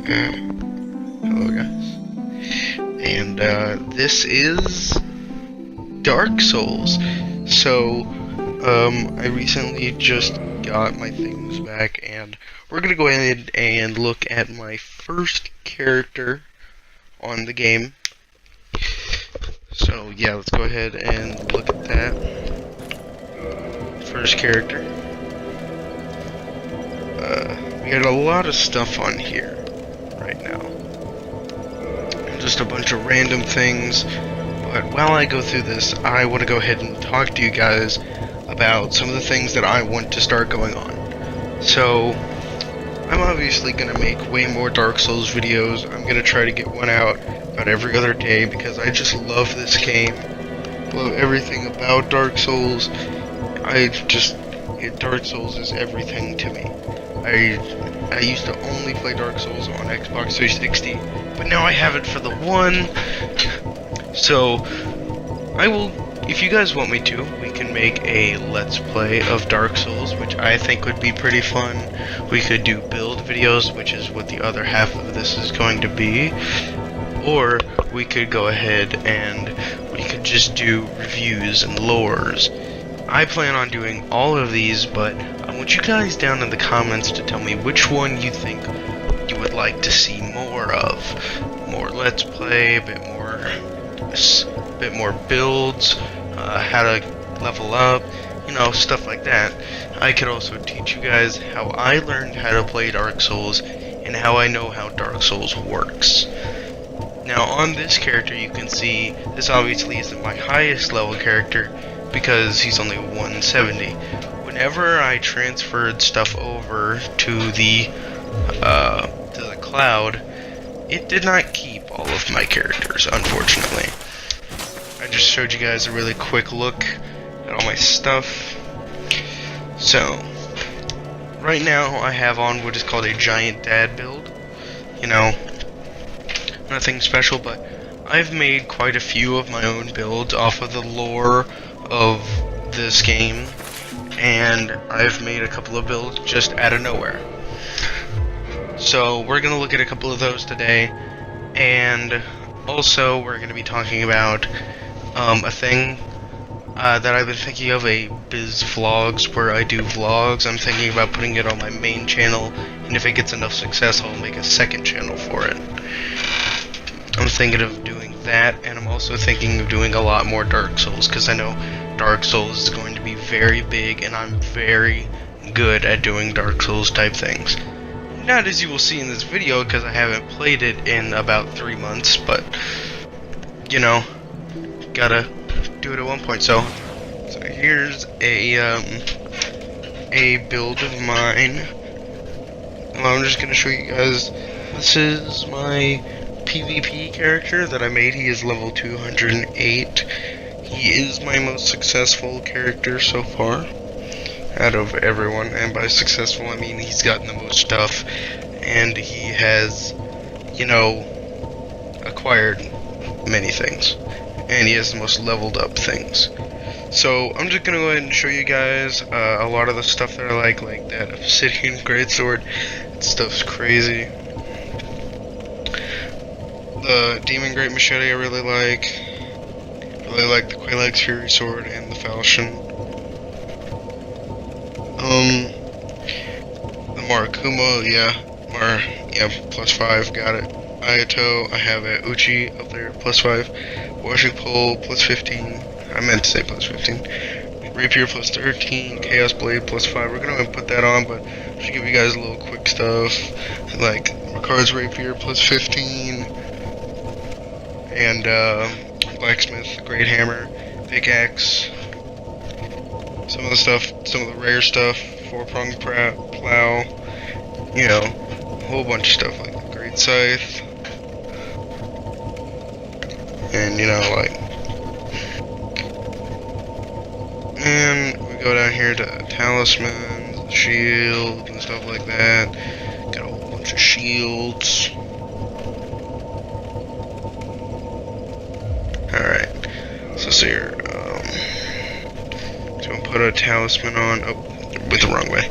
Hello guys, and this is Dark Souls. So, I recently just got my things back, and we're gonna go ahead and look at my first character on the game. So yeah, let's go ahead and look at that first character. We got a lot of stuff on here right now. Just a bunch of random things. But while I go through this, I want to go ahead and talk to you guys about some of the things that I want to start going on. So, I'm obviously going to make way more Dark Souls videos. I'm going to try to get one out about every other day because I just love this game. Love everything about Dark Souls. Dark Souls is everything to me. I used to only play Dark Souls on Xbox 360, but now I have it for the One. So, if you guys want me to, we can make a Let's Play of Dark Souls, which I think would be pretty fun. We could do build videos, which is what the other half of this is going to be. Or, we could go ahead and we could just do reviews and lores. I plan on doing all of these, but I want you guys down in the comments to tell me which one you think you would like to see more of. More Let's Play, a bit more builds, how to level up, stuff like that. I could also teach you guys how I learned how to play Dark Souls and how I know how Dark Souls works. Now on this character you can see this obviously isn't my highest level character because he's only 170. Whenever I transferred stuff over to the cloud, it did not keep all of my characters, unfortunately. I just showed you guys a really quick look at all my stuff. So, right now I have on what is called a Giant Dad build. Nothing special, but I've made quite a few of my own builds off of the lore of this game, and I've made a couple of builds just out of nowhere. So we're going to look at a couple of those today, and also we're going to be talking about a thing that I've been thinking of, a Biz Vlogs, where I do vlogs. I'm thinking about putting it on my main channel, and if it gets enough success, I'll make a second channel for it. I'm thinking of doing that, and I'm also thinking of doing a lot more Dark Souls, because I know Dark Souls is going to be very big, and I'm very good at doing Dark Souls type things. Not as you will see in this video, because I haven't played it in about 3 months, but, gotta do it at one point. So here's a build of mine. I'm just gonna show you guys. This is my PvP character that I made. He is level 208. He is my most successful character so far out of everyone, and by successful I mean he's gotten the most stuff, and he has, acquired many things, and he has the most leveled up things. So I'm just gonna go ahead and show you guys a lot of the stuff that I like that Obsidian Greatsword. That stuff's crazy. The Demon Great Machete I really like. The Quelaag's Fury Sword and the Falchion. The Marikuma, +5, got it. Ayato, I have a Uchi up there, +5. Washing Pole, +15. I meant to say +15. Rapier, +13. Chaos Blade, +5. We're gonna put that on, but just give you guys a little quick stuff. Like Ricard's Rapier, +15. And Blacksmith, Great Hammer, Pickaxe. Some of the rare stuff, 4-pronged plow, a whole bunch of stuff like the Great Scythe, and and we go down here to talismans, shield, and stuff like that. Got a whole bunch of shields. Alright, so here, so I'll put a talisman on. Oh, went the wrong way.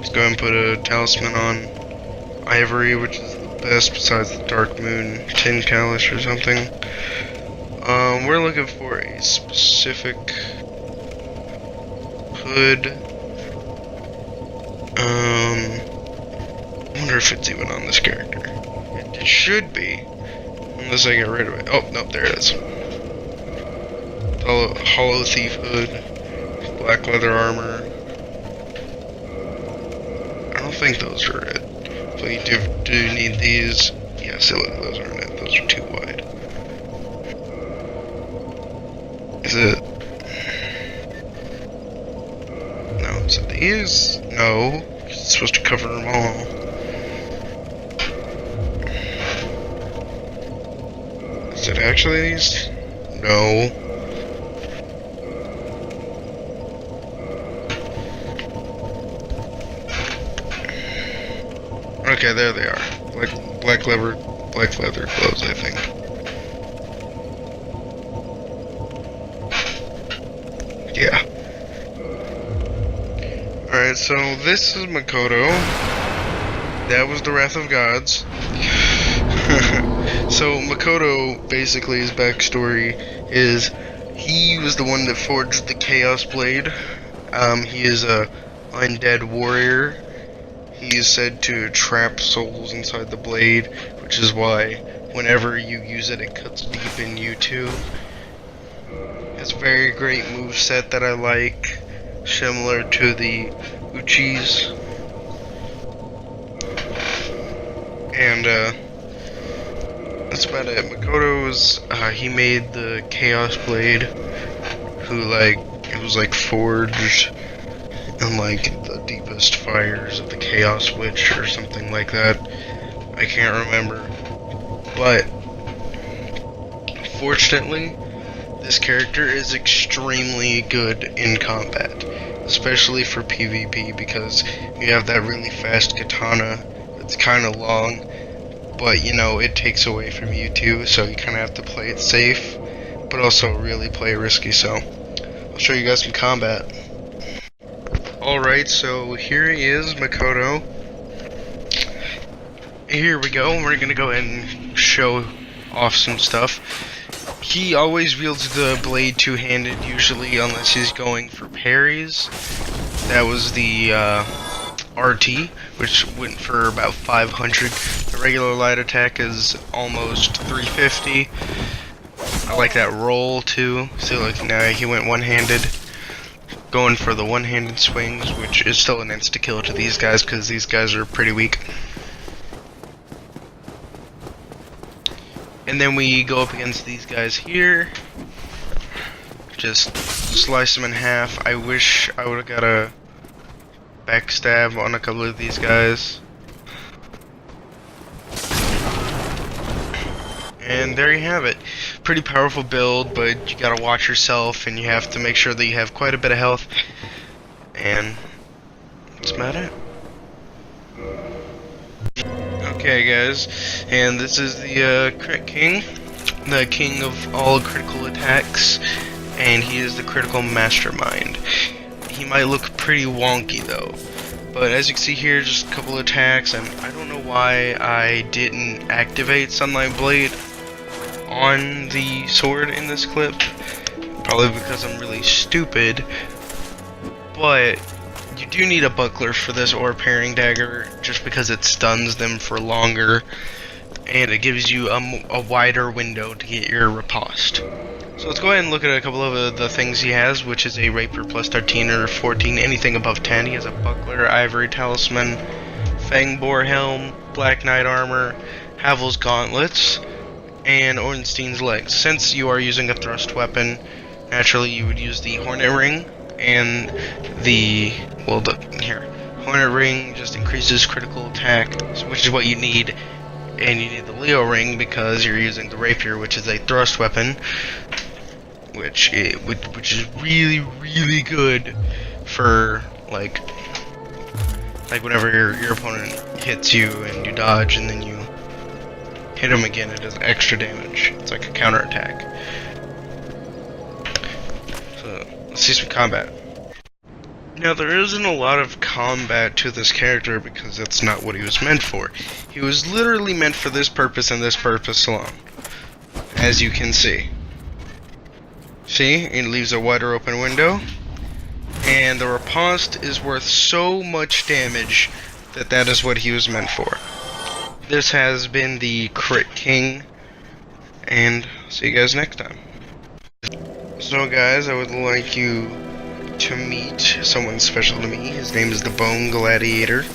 Let's go ahead and put a talisman on Ivory, which is the best besides the Dark Moon Tin Calish or something. We're looking for a specific hood. I wonder if it's even on this character. It should be, unless I get rid of it. Oh, no, there it is. Hollow Thief hood, black leather armor. I don't think those are it. But you do need these. Yes, those aren't it. Those are too wide. Is it? No, is it these? No. It's supposed to cover them all. Is it actually these? No. Okay, there they are. Black leather gloves, I think. Yeah. Alright, so this is Makoto. That was the Wrath of Gods. So Makoto, basically, his backstory is he was the one that forged the Chaos Blade. He is a undead warrior. He is said to trap souls inside the blade, which is why whenever you use it, it cuts deep in you too. It's a very great moveset that I like, similar to the Uchi's. And that's about it. Makoto was he made the Chaos Blade, it was forged in the deepest fires of the Chaos Witch or something like that. I can't remember. But fortunately, this character is extremely good in combat, especially for PvP, because you have that really fast katana. It's kind of long, but you know, it takes away from you too, so you kind of have to play it safe, but also really play risky. So I'll show you guys some combat. Alright, so here he is, Makoto. Here we go, we're gonna go ahead and show off some stuff. He always wields the blade two-handed, usually, unless he's going for parries. That was the RT, which went for about 500. The regular light attack is almost 350. I like that roll, too. So, now he went one-handed. Going for the one-handed swings, which is still an insta-kill to these guys, because these guys are pretty weak. And then we go up against these guys here. Just slice them in half. I wish I would have got a backstab on a couple of these guys. And there you have it. Pretty powerful build, but you gotta watch yourself, and you have to make sure that you have quite a bit of health. And that's about it. Okay, guys, and this is the Crit King, the king of all critical attacks, and he is the critical mastermind. He might look pretty wonky though, but as you can see here, just a couple attacks, and I don't know why I didn't activate Sunlight Blade on the sword in this clip. Probably because I'm really stupid, but you do need a buckler for this, or a parrying dagger, just because it stuns them for longer, and it gives you a wider window to get your riposte. So let's go ahead and look at a couple of the things he has, which is a Rapier plus 13 or 14, anything above 10. He has a buckler, ivory talisman, Fangboar helm, Black Knight armor, Havel's gauntlets, and Ornstein's legs. Since you are using a thrust weapon, naturally you would use the Hornet Ring, and Hornet Ring just increases critical attack, which is what you need, and you need the Leo Ring because you're using the Rapier, which is a thrust weapon, which is really, really good for like whenever your opponent hits you and you dodge and then you hit him again, it does extra damage. It's like a counterattack. So let's see some combat. Now, there isn't a lot of combat to this character because that's not what he was meant for. He was literally meant for this purpose and this purpose alone, as you can see. See, it leaves a wider open window, and the riposte is worth so much damage that that is what he was meant for. This has been the Crit King, and see you guys next time. So guys, I would like you to meet someone special to me. His name is the Bone Gladiator.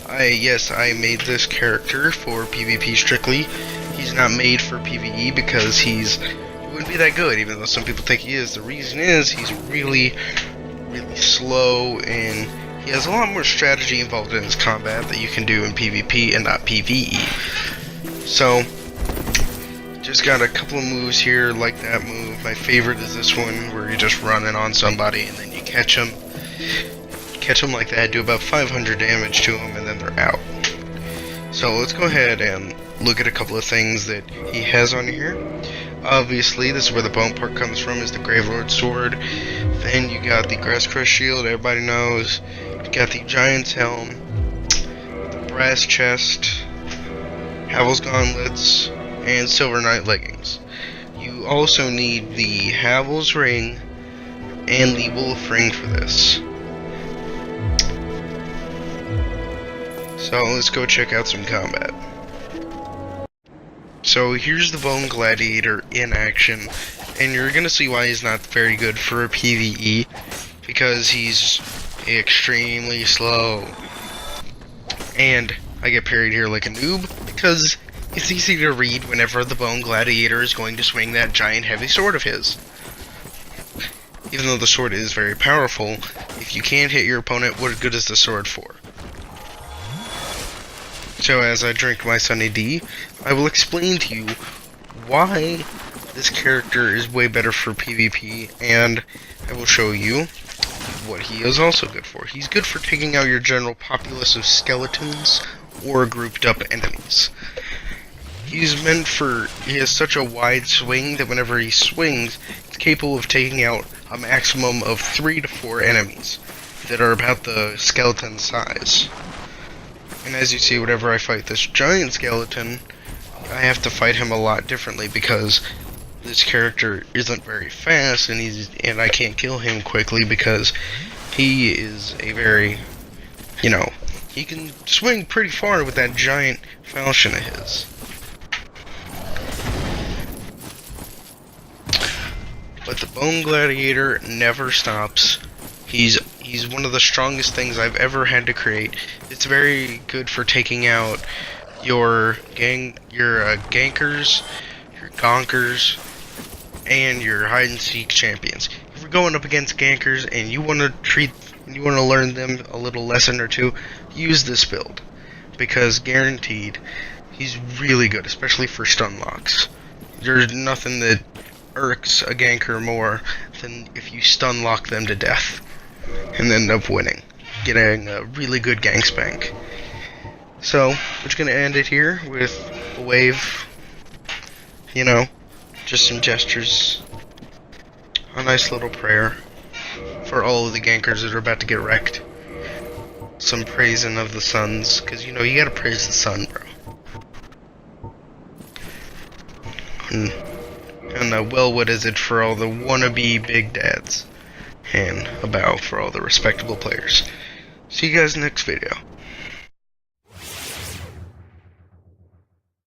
I made this character for PvP strictly. He's not made for PvE because he wouldn't be that good, even though some people think he is. The reason is he's really slow, and he has a lot more strategy involved in his combat that you can do in PvP and not PvE. So, just got a couple of moves here, like that move. My favorite is this one, where you're just running on somebody and then you catch them. Catch them like that, do about 500 damage to them, and then they're out. So let's go ahead and look at a couple of things that he has on here. Obviously, this is where the bone part comes from, is the Gravelord sword. Then you got the Grasscrest shield, everybody knows. You got the Giant's helm, the brass chest, Havel's gauntlets, and Silver Knight leggings. You also need the Havel's ring and the Wolf ring for this. So let's go check out some combat. So here's the Bone Gladiator in action, and you're gonna see why he's not very good for a PvE, because he's extremely slow. And I get parried here like a noob, because it's easy to read whenever the Bone Gladiator is going to swing that giant heavy sword of his. Even though the sword is very powerful, if you can't hit your opponent, what good is the sword for? So as I drink my Sunny D, I will explain to you why this character is way better for PvP, and I will show you what he is also good for. He's good for taking out your general populace of skeletons or grouped up enemies. He has such a wide swing that whenever he swings, it's capable of taking out a maximum of 3 to 4 enemies that are about the skeleton size. And as you see, whenever I fight this giant skeleton, I have to fight him a lot differently because this character isn't very fast, and I can't kill him quickly because he is a very, he can swing pretty far with that giant falchion of his. But the Bone Gladiator never stops. He's one of the strongest things I've ever had to create. It's very good for taking out your gankers, your gonkers, and your hide and seek champions. If you're going up against gankers and you want to learn them a little lesson or two, use this build, because guaranteed he's really good, especially for stun locks. There's nothing that irks a ganker more than if you stun lock them to death and end up winning, getting a really good gank spank. So we're just gonna end it here with a wave, just some gestures, a nice little prayer for all of the gankers that are about to get wrecked. Some praising of the suns, because you gotta praise the sun, bro. And what is it for all the wannabe big dads? And a bow for all the respectable players. See you guys next video.